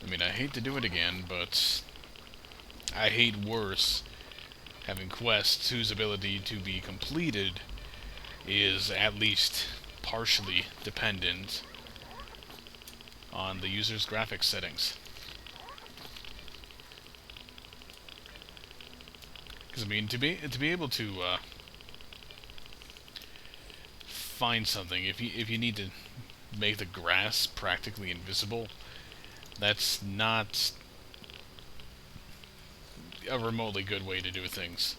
I mean, I hate to do it again, but I hate worse having quests whose ability to be completed is at least partially dependent on the user's graphics settings. Because I mean, to be able to find something, if you need to make the grass practically invisible, that's not a remotely good way to do things.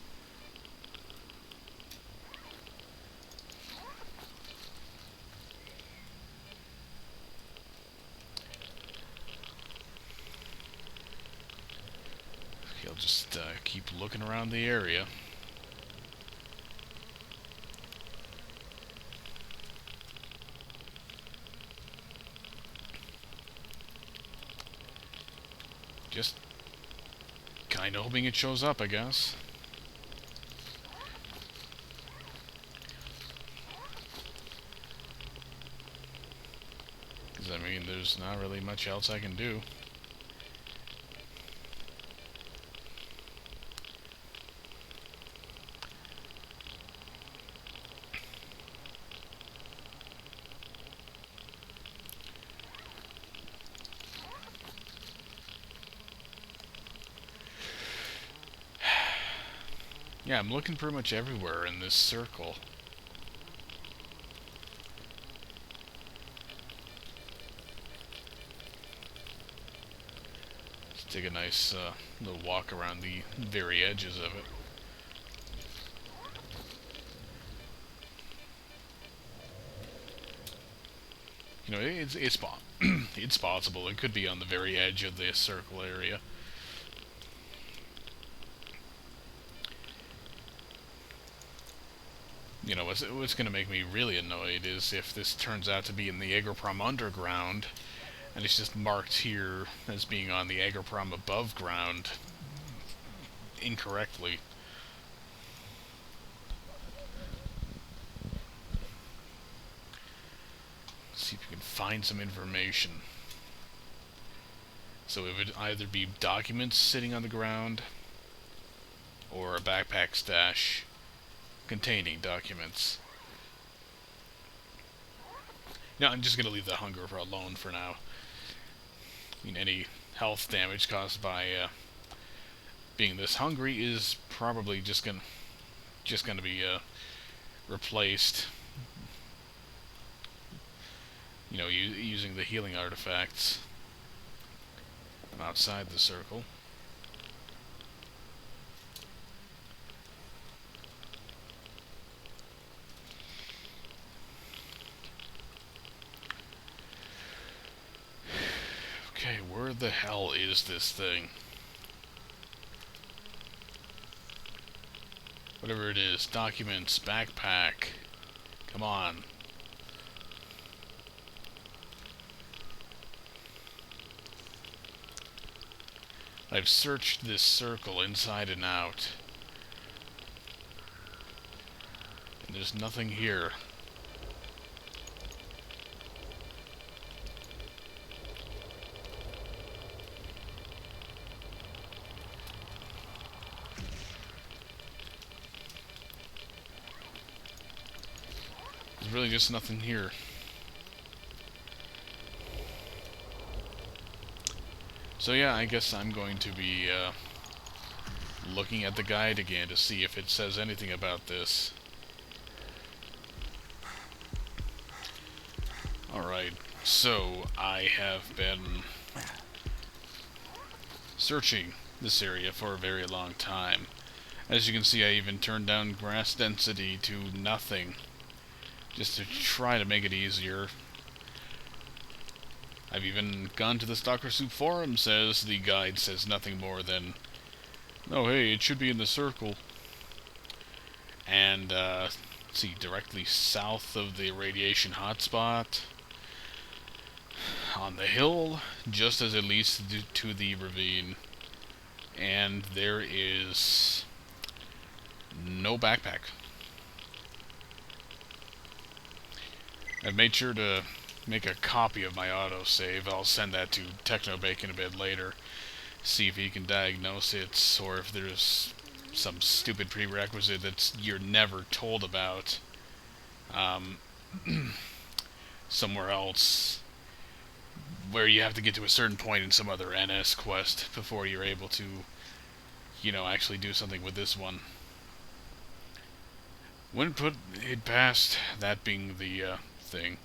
Okay, I'll just keep looking around the area. Just kinda hoping it shows up, I guess. Because, I mean, there's not really much else I can do. Yeah, I'm looking pretty much everywhere in this circle. Let's take a nice little walk around the very edges of it. You know, it's it's possible. It could be on the very edge of the circle area. You know, what's going to make me really annoyed is if this turns out to be in the Agroprom underground, and it's just marked here as being on the Agroprom above ground incorrectly. Let's see if we can find some information. So it would either be documents sitting on the ground, or a backpack stash containing documents. No, I'm just going to leave the hunger alone for now. I mean, any health damage caused by being this hungry is probably just gonna be replaced. You know, using the healing artifacts from outside the circle. Okay, where the hell is this thing? Whatever it is, documents, backpack. Come on. I've searched this circle inside and out, and there's nothing here. There's really just nothing here. So yeah, I guess I'm going to be looking at the guide again to see if it says anything about this. Alright, so I have been searching this area for a very long time. As you can see, I even turned down grass density to nothing, just to try to make it easier. I've even gone to the STALKERSOUP forum, says the guide says nothing more than, oh hey, it should be in the circle. And, let's see, directly south of the radiation hotspot, on the hill, just as it leads to the ravine. And there is no backpack. I've made sure to make a copy of my autosave. I'll send that to Technobacon a bit later. See if he can diagnose it, or if there's some stupid prerequisite that you're never told about somewhere else, where you have to get to a certain point in some other NS quest before you're able to, actually do something with this one. Wouldn't put it past that being the thing.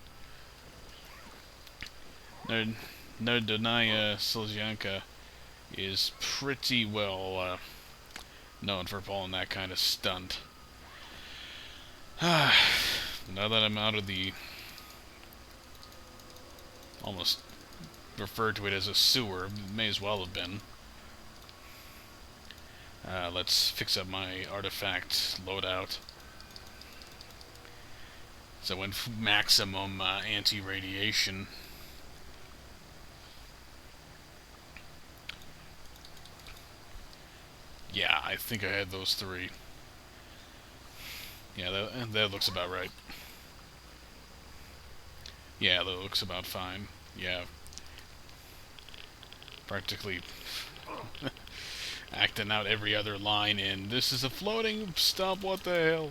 Nerdonaya Solzhenka is pretty well known for pulling that kind of stunt. Now that I'm out of the... almost referred to it as a sewer, may as well have been. Let's fix up my artifact loadout. So when maximum anti-radiation. Yeah, I think I had those 3. Yeah, that looks about right. Yeah, that looks about fine. Yeah. Practically acting out every other line in "This is a floating stop, what the hell?"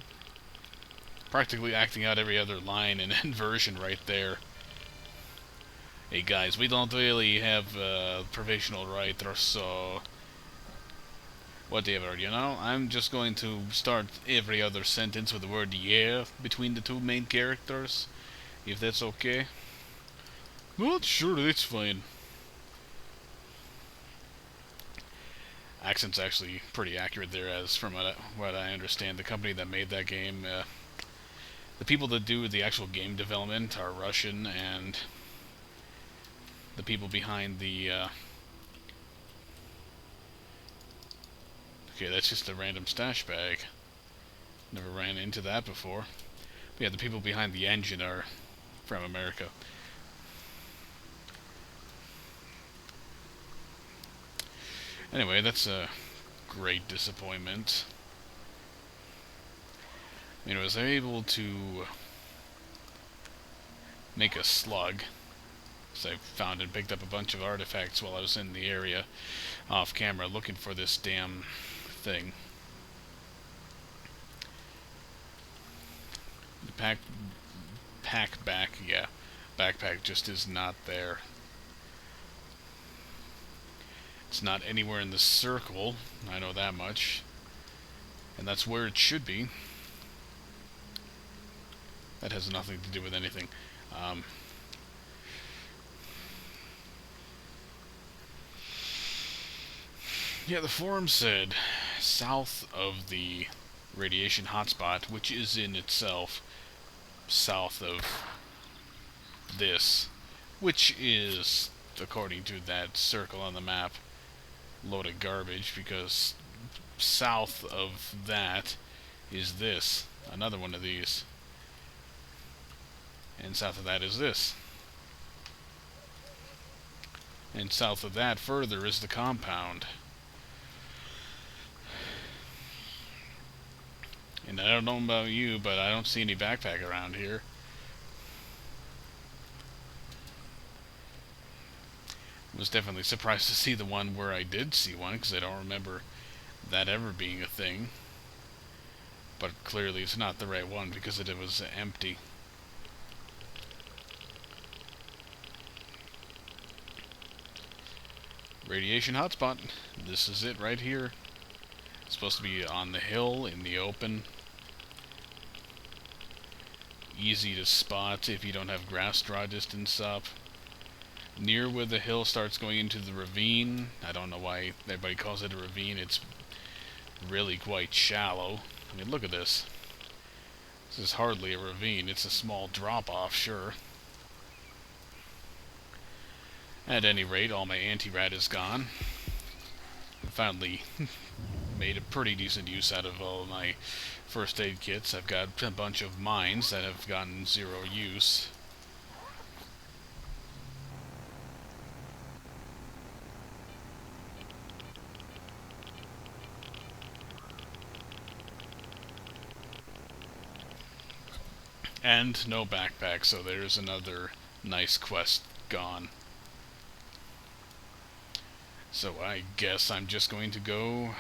Practically acting out every other line in inversion right there. Hey guys, we don't really have professional writers, so whatever, I'm just going to start every other sentence with the word "yeah" between the 2 main characters, if that's okay. Well, sure, that's fine. Accent's actually pretty accurate there, as from what I understand. The company that made that game, the people that do the actual game development are Russian, and the people behind the... Okay, that's just a random stash bag. Never ran into that before. But yeah, the people behind the engine are from America. Anyway, that's a great disappointment. I was able to make a slug, because I found and picked up a bunch of artifacts while I was in the area off camera looking for this damn thing. The backpack just is not there. It's not anywhere in the circle, I know that much. And that's where it should be. That has nothing to do with anything. Yeah, the forum said south of the radiation hotspot, which is in itself south of this, which is, according to that circle on the map, loaded garbage, because south of that is this, another one of these, and south of that is this, and south of that further is the compound. And I don't know about you, but I don't see any backpack around here. Was definitely surprised to see the one where I did see one, because I don't remember that ever being a thing. But clearly it's not the right one, because it was empty. Radiation hotspot. This is it right here. It's supposed to be on the hill, in the open. Easy to spot if you don't have grass draw distance up. Near where the hill starts going into the ravine. I don't know why everybody calls it a ravine. It's really quite shallow. I mean, look at this. This is hardly a ravine. It's a small drop-off, sure. At any rate, all my anti-rat is gone. I finally made a pretty decent use out of all of my first aid kits. I've got a bunch of mines that have gotten 0 use. And no backpack, so there's another Nice quest gone. So I guess I'm just going to go...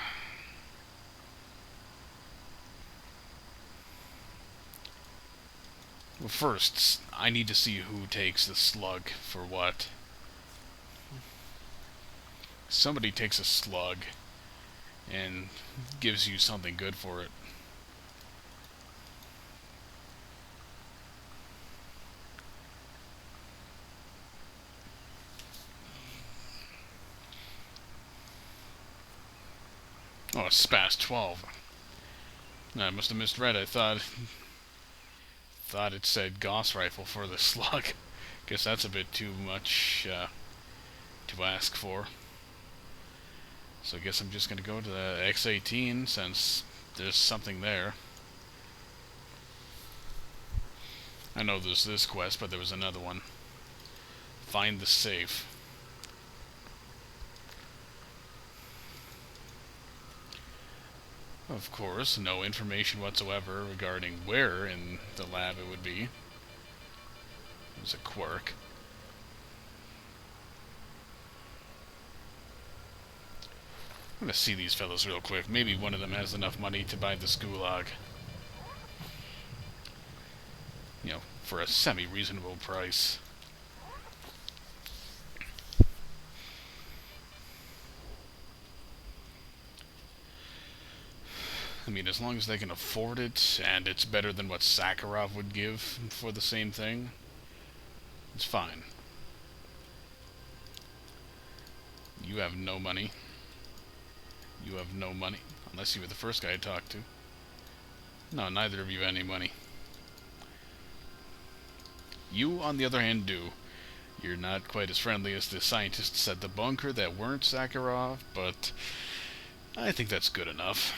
Well, first, I need to see who takes the slug for what. Somebody takes a slug and gives you something good for it. Oh, it's SPAS 12. No, I must have misread. I thought it said Gauss rifle for the slug. Guess that's a bit too much to ask for. So I guess I'm just gonna go to the X18 since there's something there. I know there's this quest, but there was another one. Find the safe. Of course, no information whatsoever regarding where in the lab it would be. It was a quirk. I'm gonna see these fellows real quick. Maybe one of them has enough money to buy this gulag. You know, for a semi-reasonable price. I mean, as long as they can afford it, and it's better than what Sakharov would give for the same thing, it's fine. You have no money. You have no money. Unless you were the first guy I talked to. No, neither of you have any money. You, on the other hand, do. You're not quite as friendly as the scientists at the bunker that weren't Sakharov, but I think that's good enough.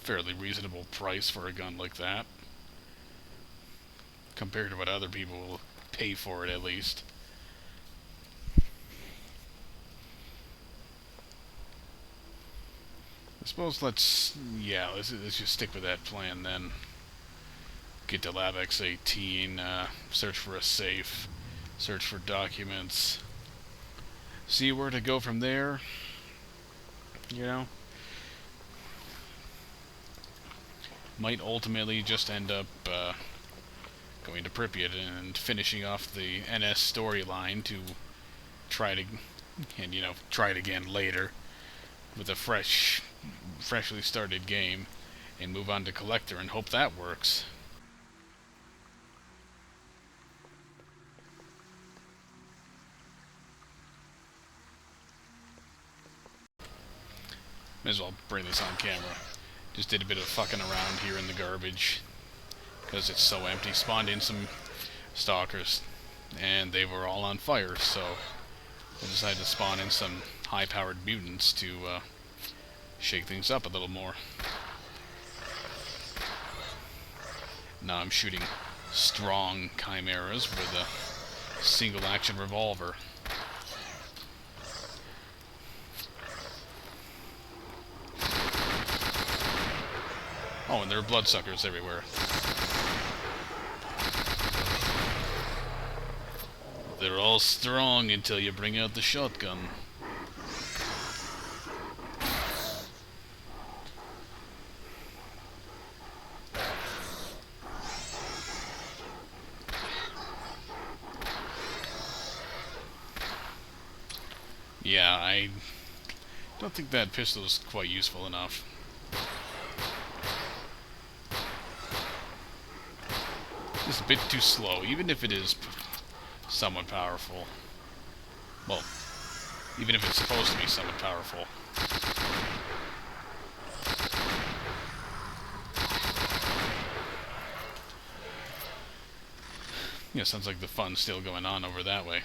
Fairly reasonable price for a gun like that. Compared to what other people will pay for it, at least. I suppose let's just stick with that plan then. Get to Lab X18, search for a safe, search for documents, see where to go from there, you know. Might ultimately just end up going to Pripyat and finishing off the NS storyline to try it again later with a freshly started game and move on to Collector and hope that works. May as well bring this on camera. Just did a bit of fucking around here in the garbage because it's so empty. Spawned in some stalkers and they were all on fire, so I decided to spawn in some high-powered mutants to shake things up a little more. Now I'm shooting strong chimeras with a single-action revolver. Oh, and there are bloodsuckers everywhere. They're all strong until you bring out the shotgun. Yeah, I don't think that pistol's quite useful enough. It's a bit too slow, even if it is somewhat powerful. Well, even if it's supposed to be somewhat powerful. Yeah, sounds like the fun's still going on over that way.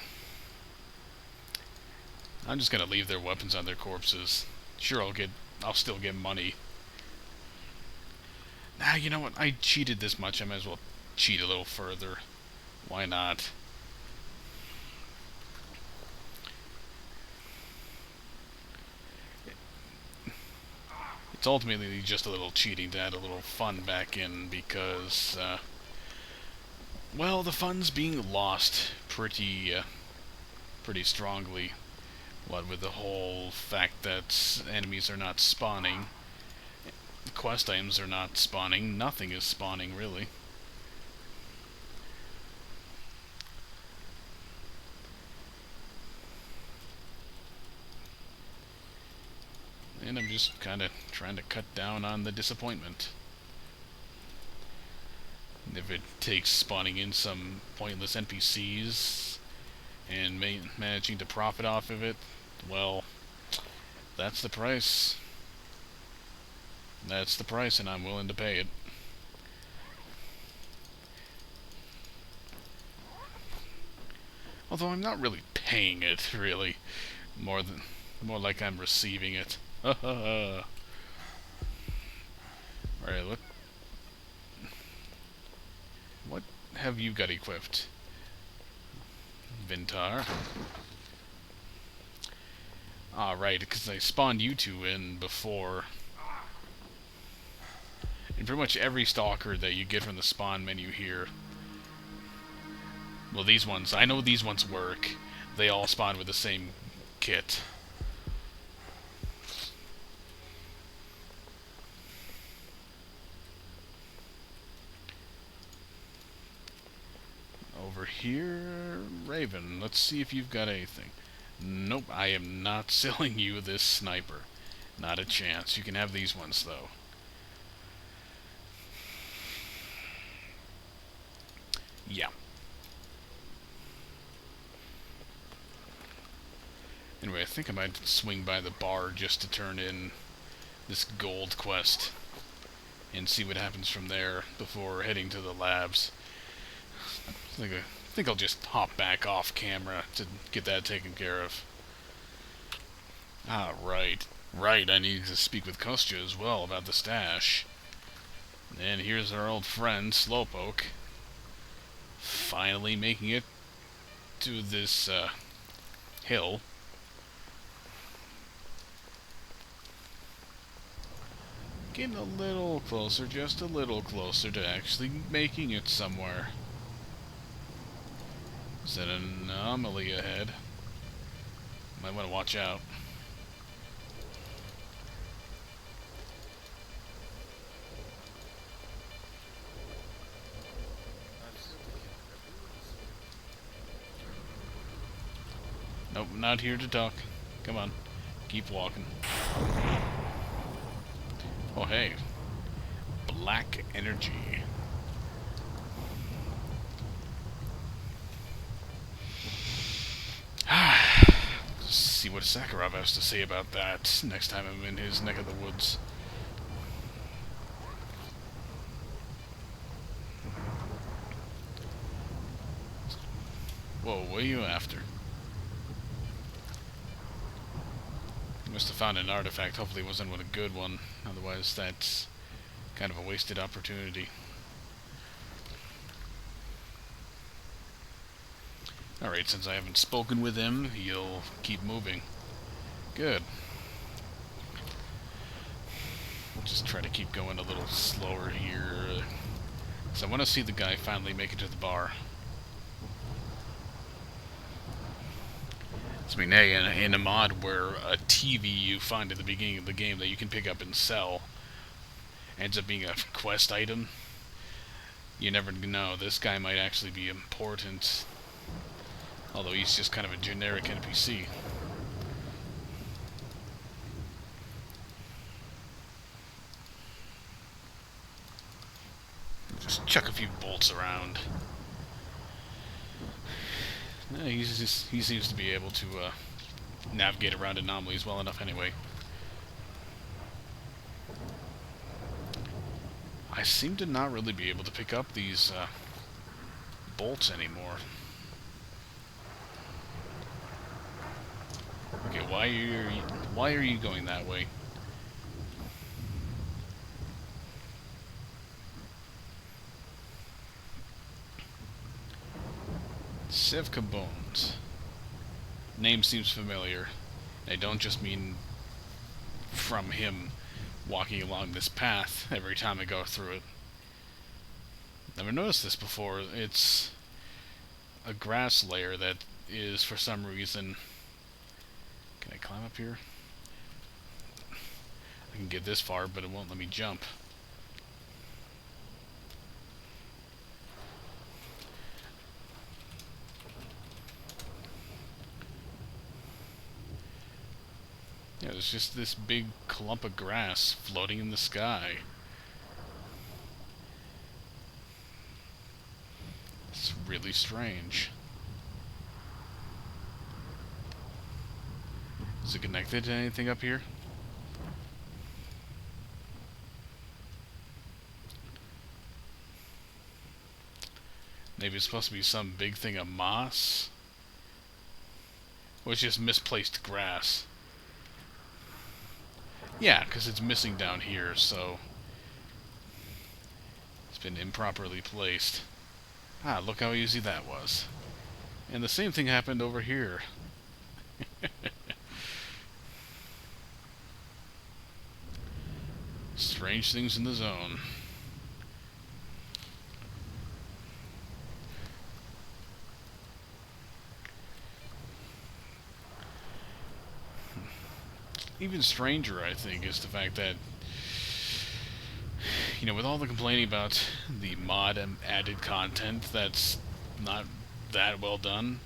I'm just gonna leave their weapons on their corpses. Sure, I'll still get money. Nah, you know what? I cheated this much, I might as well cheat a little further. Why not? it's ultimately just a little cheating to add a little fun back in, because, well, the fun's being lost pretty strongly. What with the whole fact that enemies are not spawning, quest items are not spawning, nothing is spawning, really. And I'm just kind of trying to cut down on the disappointment. If it takes spawning in some pointless NPCs and managing to profit off of it, well, that's the price. That's the price, and I'm willing to pay it. Although I'm not really paying it, really. More like I'm receiving it. Alright, what have you got equipped? Vintar. Ah, right, because I spawned you two in before. And pretty much every stalker that you get from the spawn menu here, well, these ones, I know these ones work. They all spawn with the same kit. Over here, Raven, let's see if you've got anything. Nope, I am not selling you this sniper. Not a chance. You can have these ones, though. Yeah. Anyway, I think I might swing by the bar just to turn in this gold quest and see what happens from there before heading to the labs. I think I'll just hop back off camera to get that taken care of. Ah, right. Right, I need to speak with Kostya as well about the stash. And here's our old friend, Slowpoke. Finally making it to this, hill. Getting a little closer, just a little closer to actually making it somewhere. Is that an anomaly ahead? Might want to watch out. Nope, not here to talk. Come on, keep walking. Oh, hey. Black energy. See what Sakharov has to say about that next time I'm in his neck of the woods. Whoa, what are you after? Must have found an artifact. Hopefully it wasn't a good one. Otherwise that's kind of a wasted opportunity. Alright, since I haven't spoken with him, he'll keep moving. Good. We'll just try to keep going a little slower here. So I want to see the guy finally make it to the bar. I mean, hey, in a mod where a TV you find at the beginning of the game that you can pick up and sell ends up being a quest item, you never know. This guy might actually be important, although he's just kind of a generic NPC. Just chuck a few bolts around. He seems to be able to navigate around anomalies well enough anyway. I seem to not really be able to pick up these bolts anymore. Okay, why are you going that way? Sivka Bones. Name seems familiar. I don't just mean from him walking along this path every time I go through it. Never noticed this before. It's a grass layer that is, for some reason... Can I climb up here? I can get this far, but it won't let me jump. Yeah, there's just this big clump of grass floating in the sky. It's really strange. Is it connected to anything up here? Maybe it's supposed to be some big thing of moss? Or it's just misplaced grass? Yeah, because it's missing down here, so... It's been improperly placed. Ah, look how easy that was. And the same thing happened over here. Strange things in the zone. Even stranger, I think, is the fact that, you know, with all the complaining about the mod and added content that's not that well done,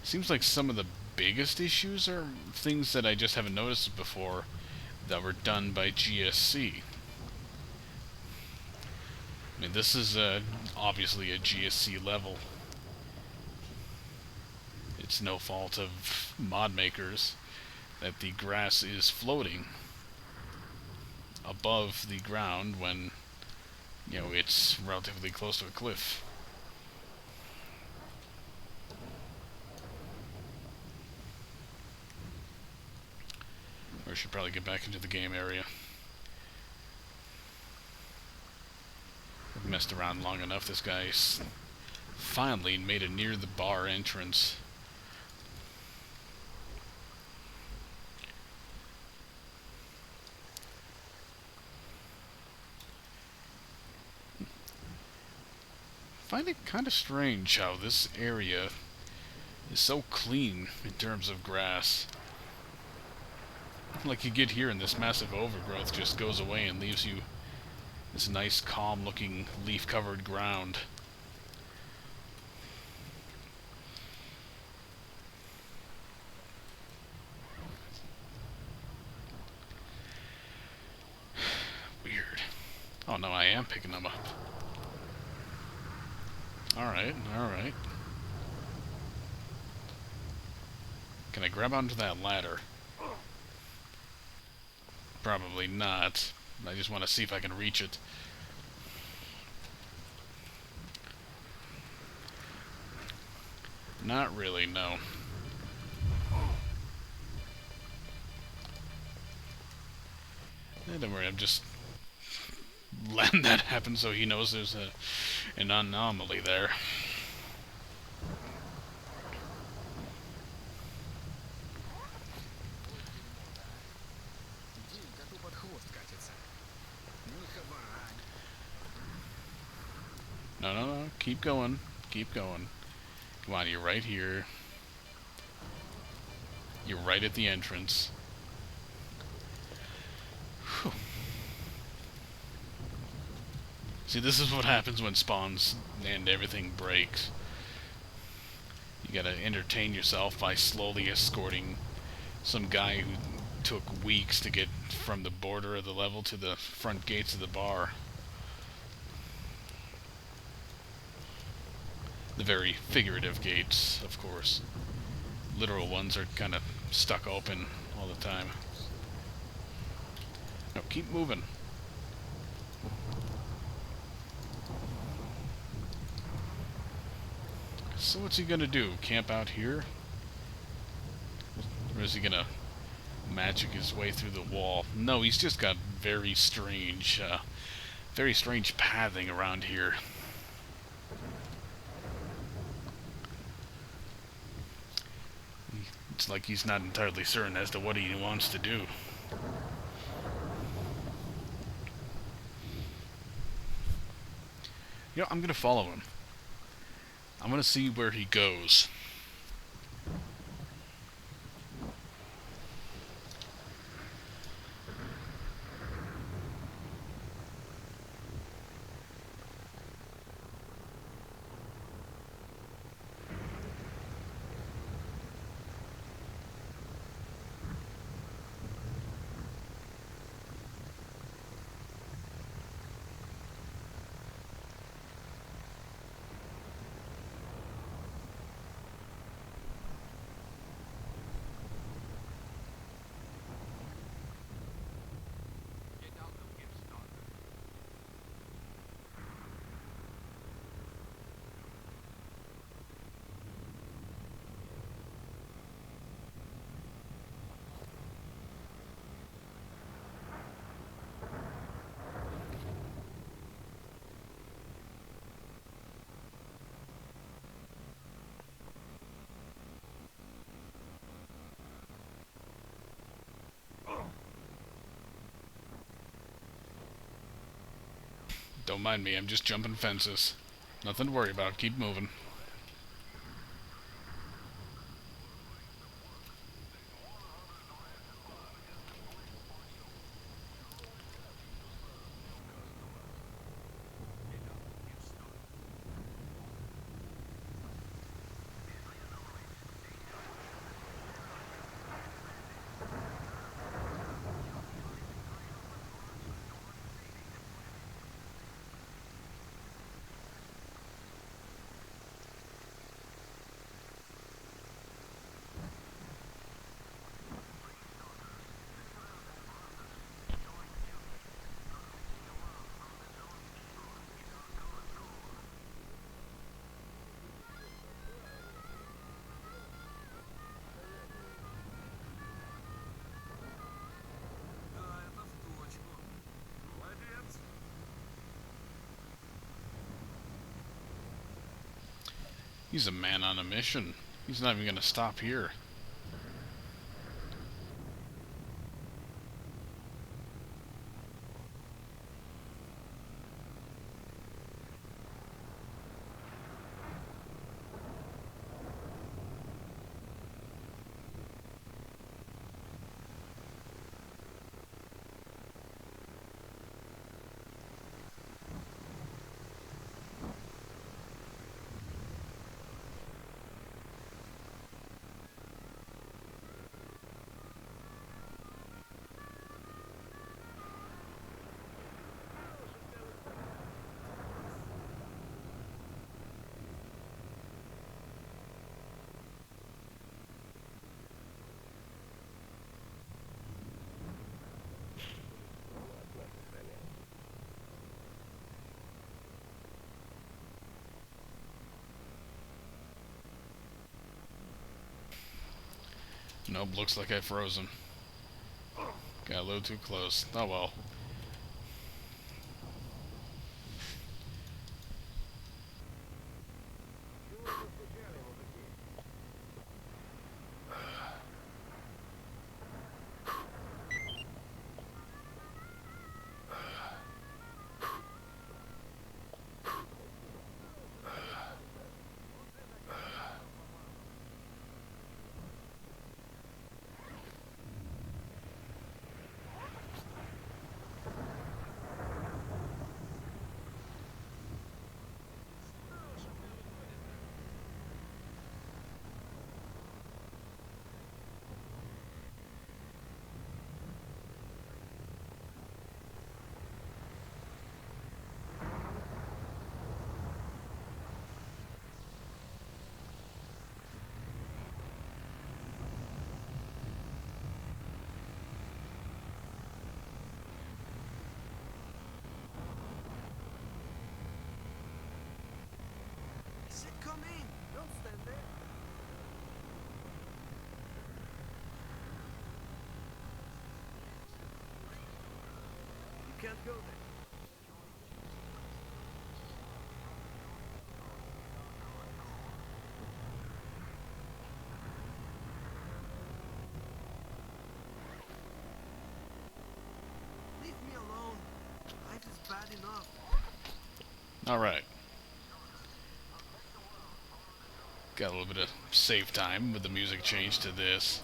seems like some of the biggest issues are things that I just haven't noticed before that were done by GSC. I mean, this is obviously a GSC level. It's no fault of mod makers that the grass is floating above the ground when, you know, it's relatively close to a cliff. Or I should probably get back into the game area. I've messed around long enough. This guy's finally made it near the bar entrance. I find it kind of strange how this area is so clean in terms of grass. Like you get here and this massive overgrowth just goes away and leaves you this nice, calm-looking, leaf-covered ground. Weird. Oh no, I am picking them up. Alright, alright. Can I grab onto that ladder? Probably not. I just want to see if I can reach it. Not really, no. Don't worry, I'm just letting that happen so he knows there's an anomaly there. No, no, no, keep going. Keep going. Come on, you're right here. You're right at the entrance. Whew. See, this is what happens when spawns and everything breaks. You gotta entertain yourself by slowly escorting some guy who took weeks to get from the border of the level to the front gates of the bar. The very figurative gates, of course. Literal ones are kind of stuck open all the time. No, keep moving. So what's he gonna do? Camp out here? Or is he gonna magic his way through the wall? No, he's just got very strange pathing around here. It's like he's not entirely certain as to what he wants to do. You know, I'm gonna follow him. I'm gonna see where he goes. Don't mind me, I'm just jumping fences. Nothing to worry about, keep moving. He's a man on a mission. He's not even gonna stop here. Nope, looks like I froze him. Got a little too close. Oh well. Come in! Don't stand there! You can't go there. Leave me alone. Life is bad enough. Alright. Got a little bit of save time with the music change to this.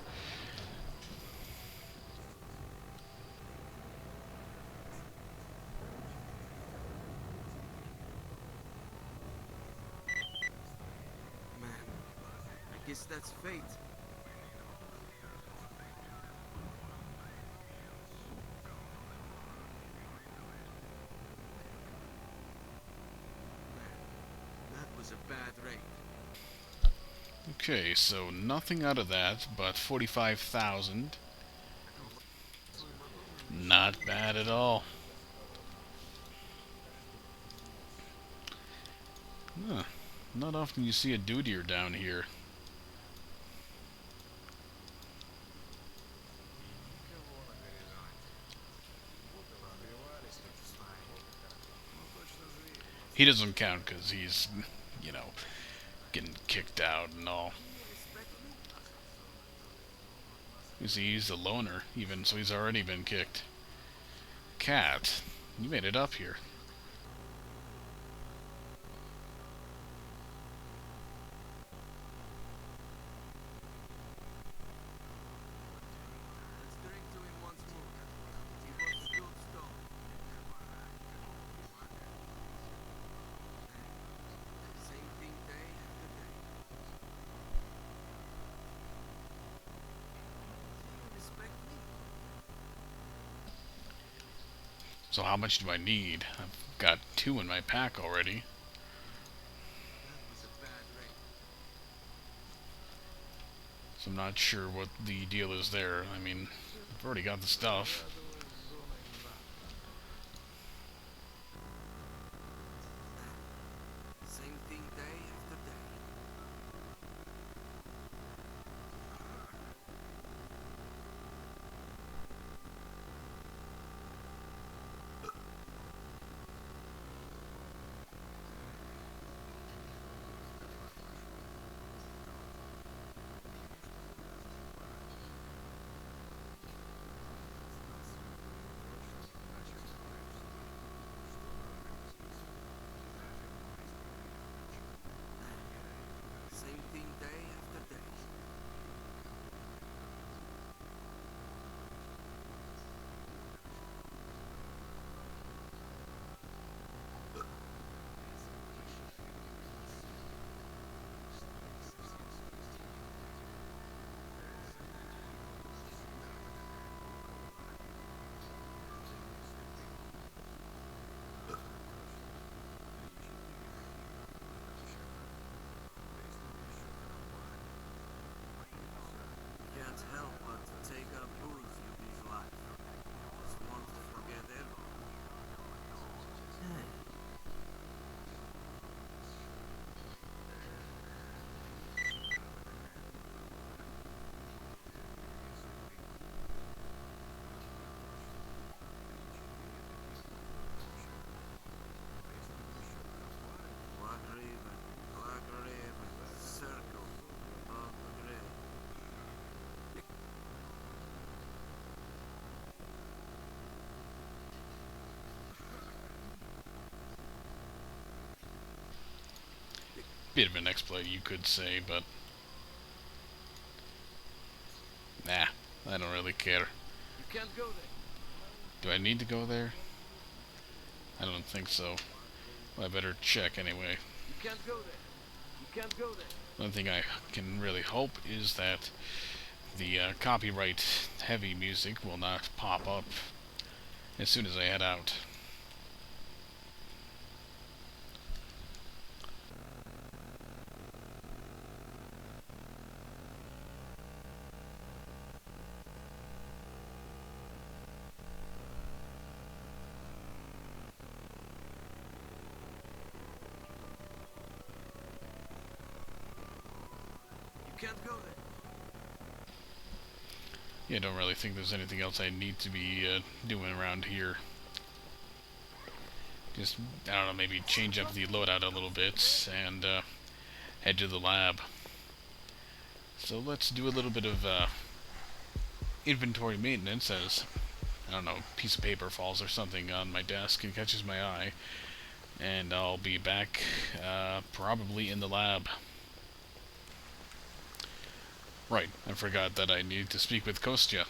Man, I guess that's fate. Man, that was a bad raid. Okay, so nothing out of that, but 45,000. Not bad at all. Huh. Not often you see a dudier down here. He doesn't count because he's, you know, getting kicked out and all. Respect me? You see, he's a loner, even, so he's already been kicked. Cat, you made it up here. Let's drink to him once more. He was good stuff. Same thing day after day. You respect me? So how much do I need? I've got 2 in my pack already. That was a bad raid. So I'm not sure what the deal is there. I mean, I've already got the stuff. Same thing day after day. Same thing day after day. Can't help but take up booze in his life. Just want to forget everything. Hey, Black River, circle of the grave. Bit of an exploit, you could say, but nah, I don't really care. You can't go there. Do I need to go there? I don't think so. Well, I better check anyway. You can't go there. You can't go there. One thing I can really hope is that the copyright heavy music will not pop up as soon as I head out. You can't go there. Yeah, I don't really think there's anything else I need to be doing around here. Just, I don't know, maybe change up the loadout a little bit and head to the lab. So let's do a little bit of inventory maintenance as, I don't know, a piece of paper falls or something on my desk and catches my eye. And I'll be back probably in the lab. Right, I forgot that I need to speak with Kostya.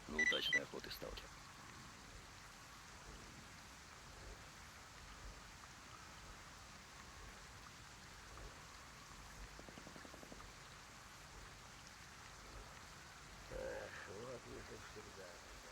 Неудачная охота, сталкер.